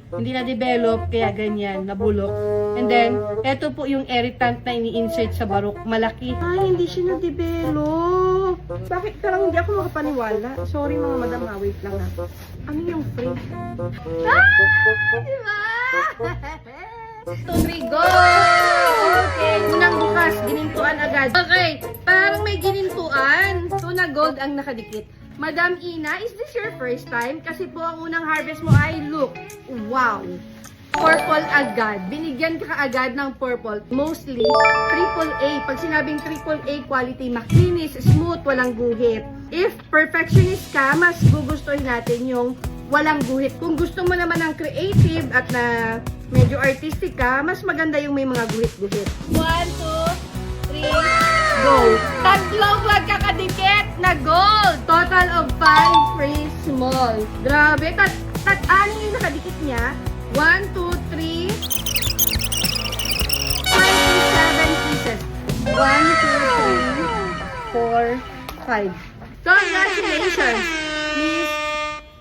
Hindi na-develop, kaya ganyan, nabulok. And then, eto po yung irritant na ini-insert sa barok. Malaki. Ay, hindi siya na-develop. Bakit parang hindi ako makapaniwala? Sorry mga madam, wait lang ha. Ano yung free? Diba? 2, 3, go! Okay, unang bukas, ginintuan agad. Okay, parang may ginintuan. So, na gold ang nakadikit. Madam Ina, is this your first time? Kasi po ang unang harvest mo ay, look, wow! Purple agad. Binigyan ka agad ng purple. Mostly, AAA. Pag sinabing AAA quality, makinis, smooth, walang guhit. If perfectionist ka, mas gugustuhin natin yung walang guhit. Kung gusto mo naman ng creative at na medyo artistic ka, mas maganda yung may mga guhit-guhit. 1, 2, 3, go! Tatlong magkakadikit na gold! Total of 5 free small. Grabe, ano yung nakadikit niya? 1, 2, 3, 5 to 7 pieces. 1, 2, 3, 4, 5. Congratulations, Miss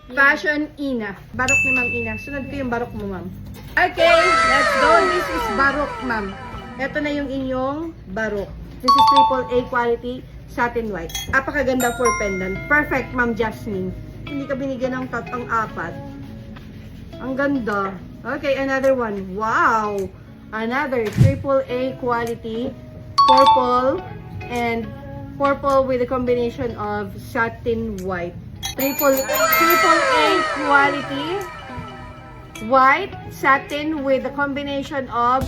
Fashion Ina. Barok ni Ma'am Ina. Sunod ko yung barok mo, ma'am. Okay, let's go. This is barok, ma'am. Ito na yung inyong barok. This is AAA quality satin white. Apakaganda for pendant. Perfect, Ma'am Jasmine. Hindi ka binigyan ng apat. Ang ganda. Okay, another one. Wow! Another AAA quality purple and purple with a combination of satin white. AAA quality white satin with a combination of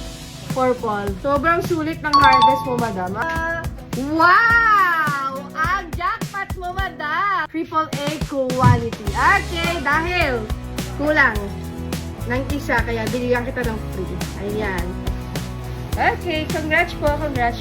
purple. Sobrang sulit ng harvest mo, madam. Wow! Ang jackpot mo, madam! AAA quality. Okay, dahil kulang ng isa, kaya binigyan kita ng free. Ayan. Okay, congrats po. Congrats.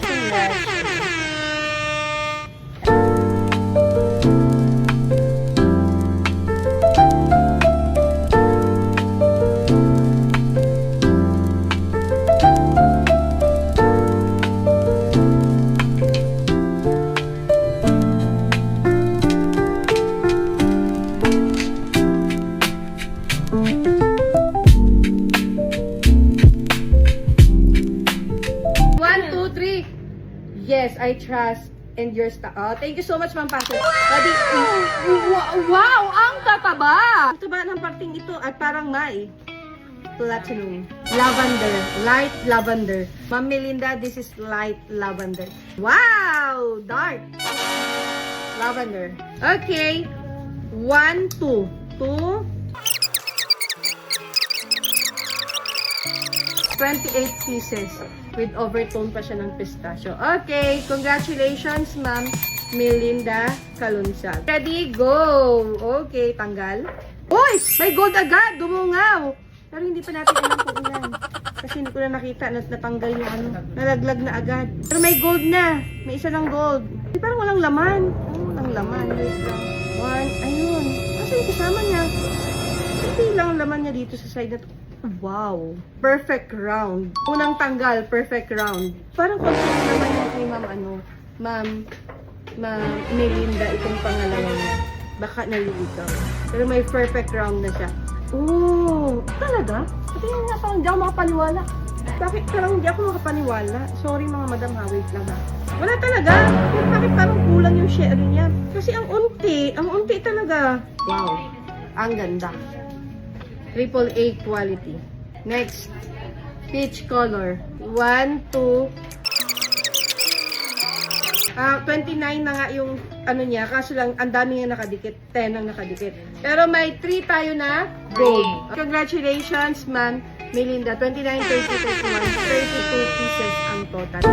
1, 2, 3. Yes, I trust and your stuff. Oh, thank you so much, Ma'am Pastor. Wow! Ang tataba! Ang taba ng parting ito at parang may platinum. Lavender. Light lavender. Ma'am Melinda, this is light lavender. Wow! Dark. Lavender. Okay. 1, 2. 2. 28 pieces with overtone pa siya ng pistachio. Okay, congratulations, Ma'am Melinda Kalunsag. Ready, go! Okay, tanggal. Uy! May gold agad! Dumungaw! Pero hindi pa natin alam kung ilan. Kasi hindi ko na nakita na natanggal yung ano. Nalaglag na agad. Pero may gold na. May isa ng gold. Ay, parang walang laman. Oh, walang laman. Wait lang. 1. Ayun. Kasi yung kasama niya. Hindi lang laman niya dito sa side na to. Wow! Perfect round. Unang tanggal, perfect round. Parang konti naman yung kay Ma'am Melinda itong pangalawa niya. Baka naliligaw. Pero may perfect round na siya. Oh! Talaga? Kasi yun nga, parang hindi ako makapaniwala. Bakit parang hindi ako makapaniwala? Sorry mga madam ha, wait lang ha. Wala talaga. Bakit parang kulang yung share niya? Kasi ang unti talaga. Wow! Ang ganda. AAA quality. Next, peach color. 1, 2, 29 na nga yung ano niya, kaso lang ang dami nga nakadikit, 10 ang nakadikit. Pero may 3 tayo na gold. Congratulations, Ma'am Melinda. 29, 30, 31, 32 pieces ang total.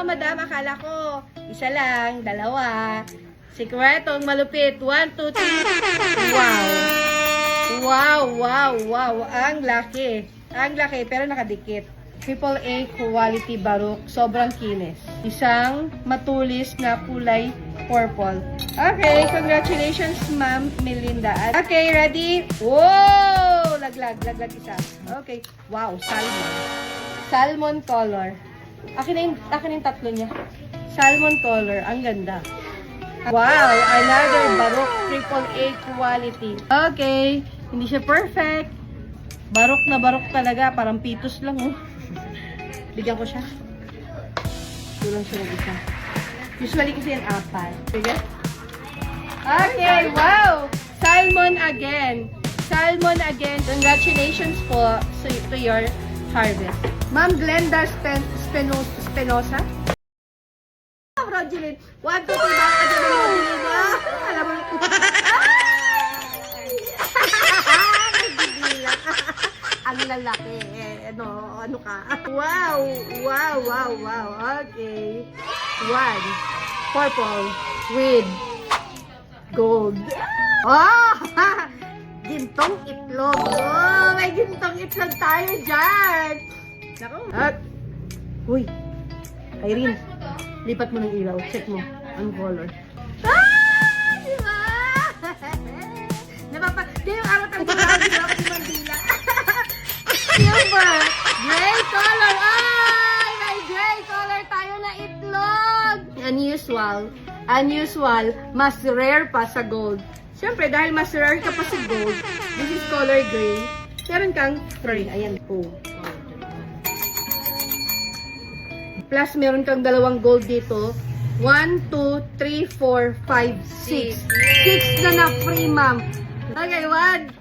Madam, akala ko isa lang, dalawa. Sikretong malupit. 1, 2, 3. Wow. Ang laki. Pero nakadikit. AAA quality barok. Sobrang kinis. Isang matulis na kulay purple. Okay, congratulations, Ma'am Melinda. Okay, ready? Whoa! Laglag isa. Okay. Wow, salmon. Salmon color. Akin yung tatlo niya. Salmon color. Ang ganda. Wow, another Barok AAA quality. Okay, hindi siya perfect. Barok na barok talaga. Parang pitos lang, oh. Bigyan ko siya. Kulang siya ng isa. Usually kasi yan 4. Sige. Okay, wow! Salmon again. Salmon again. Congratulations po to your harvest. Ma'am Glenda Spinosa. Rogelyn. 1, 2, 3, baka ka dyan ng Rogelyn. Alam mo. Ang lalaki. Ano ka? Wow! Wow. Okay. 1. Purple. With gold. Oh! Gintong itlog. Oh, may gintong itlog tayo dyan. Nako. At, uy. Irene, lipat mo ng ilaw. Check mo. Ang color. Diba? Di yung arat ang gulaw. Di ba? Di mandila. Silver. Gray color. Ay! May gray color tayo na itlog. Unusual. Mas rare pa sa gold. Siyempre, dahil mas rare ka pa sa gold, this is color gray. Meron kang free. Ayan po. Plus, meron kang dalawang gold dito. 1, 2, 3, 4, 5, 6. 6 na free, ma'am. Okay, 1.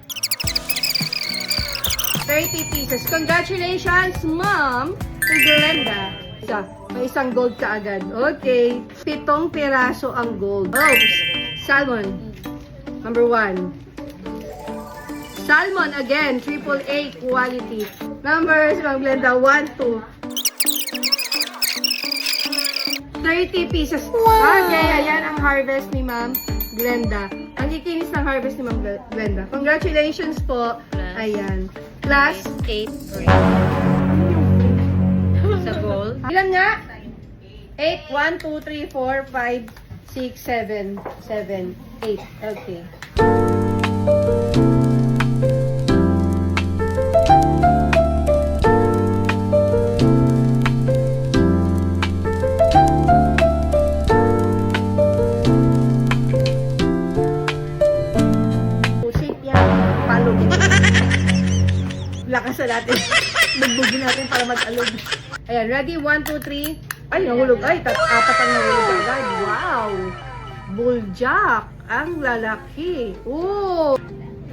30 pieces. Congratulations, ma'am. To Glenda. May isang gold ka agad. Okay. 7 piraso ang gold. Oh, salmon. Number 1. Salmon again. AAA quality. Numbers, Ma'am Glenda. 1, 2. 30 pieces. Wow. Okay, ayan ang harvest ni Ma'am Glenda. Ang kikinis ng harvest ni Ma'am Glenda. Congratulations po. Ayan. Plus 8 sa gold. Ilan nga? 8, 1, 2, 3, 4, 5, 6, 7, 8. Okay. Shape yan. Palog. Lakasan natin. Bugbugin natin para mag-alog. Ayan, ready? 1, 2, 3. Ay, nahulog. Ay, 4 ang nahulog agad. Wow! Bulljack. Ang lalaki. Oh!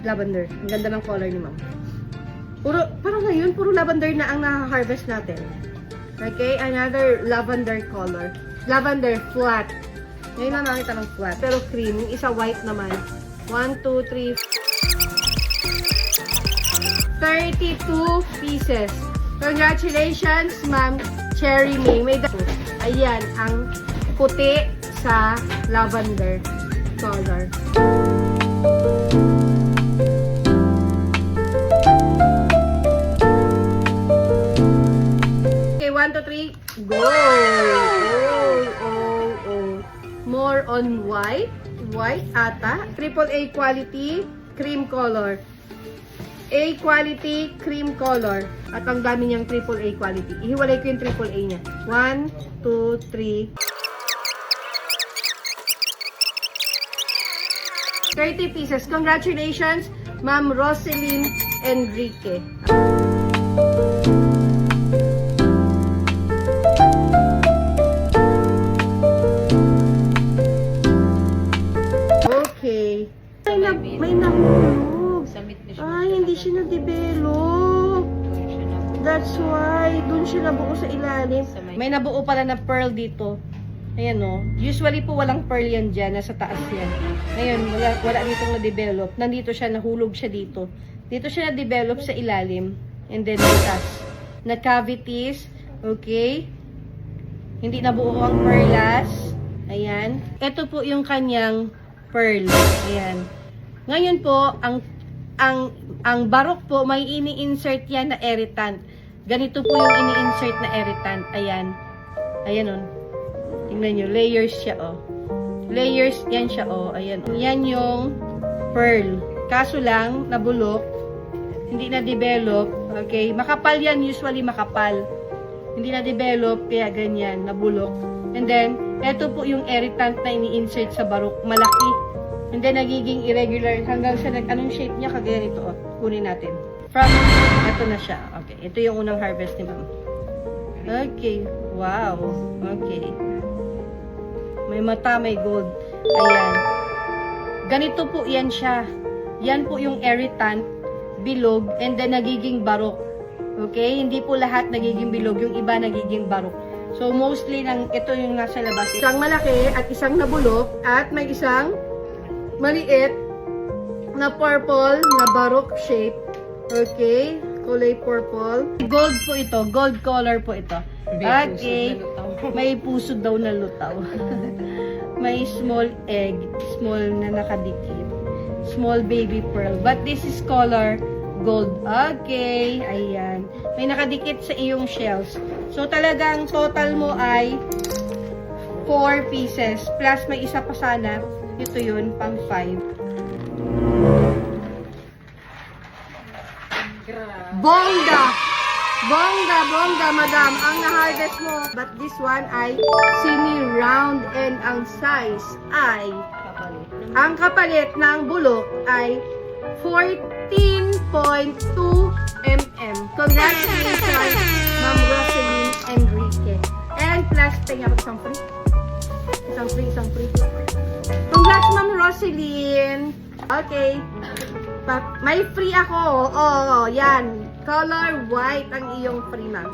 Lavender. Ang ganda ng color ni ma'am. Parang ngayon, puro lavender na ang na-harvest natin. Okay, another lavender color. Lavender flat. Ngayon lang nakita ng flat. Pero cream. Yung isa white naman. 1, 2, 3. 32 pieces. Congratulations, Ma'am Cherry May. Ayan, ang puti sa lavender color. Okay, 1, 2, 3, go! Oh. More on white. White ata. AAA quality, cream color. A quality, cream color. At ang dami niyang AAA quality. Ihiwalay ko yung AAA niya. 1, 2, 3. 30 pieces. Congratulations, Ma'am Roselyn Enrique. Okay. May nahulog. Ay, hindi siya na-develop. That's why, dun siya nabuo sa ilalim. May nabuo pala na pearl dito. Ayan o. Usually po walang pearl yan dyan. Nasa taas yan. Ngayon, wala ditong na-develop. Nandito siya, nahulog siya dito. Dito siya na-develop sa ilalim. And then, na-cavities. Okay. Hindi nabuo ang perlas. Ayan. Ito po yung kanyang pearl. Ayan. Ngayon po, ang barok po, may ini-insert yan na irritant. Ganito po yung ini-insert na irritant. Ayan. Ayan o. Tingnan nyo. Layers siya o. layers, yan siya, oh, ayan. Yan yung pearl. Kaso lang, nabulok, hindi na-develop, okay? Makapal yan, usually makapal. Hindi na-develop, kaya ganyan, nabulok. And then, eto po yung irritant na ini-insert sa barok, malaki. And then, nagiging irregular hanggang sa anong shape niya, kagaya nito, oh. Kunin natin. From, eto na siya. Okay, ito yung unang harvest ni ma'am. Okay, wow. Okay. May mata, may gold. Ayan. Ganito po yan siya. Yan po yung irritant, bilog, and then nagiging barok. Okay? Hindi po lahat nagiging bilog. Yung iba nagiging barok. So, mostly, ito yung nasa labas. Isang malaki at isang nabulok at may isang maliit na purple na barok shape. Okay? Kulay purple. Gold po ito. Gold color po ito. Okay. May puso daw na lutaw. May small egg. Small na nakadikit. Small baby pearl. But this is color gold. Okay. Ayan. May nakadikit sa iyong shells. So, talagang total mo ay 4 pieces. Plus, may isa pa sana. Ito yun, pang 5. Bongga! Bongga, bongga, madam. Ang na-harvest mo. But this one ay semi-round and ang size ay ang kapalit ng bulok ay 14.2 mm. Congratulations, Ma'am Rosaline Enrique. And plus, tingnan ako isang free. Congrats, Ma'am Rosaline. Okay. May free ako. Oh, yan. Color white ang iyong free, ma'am.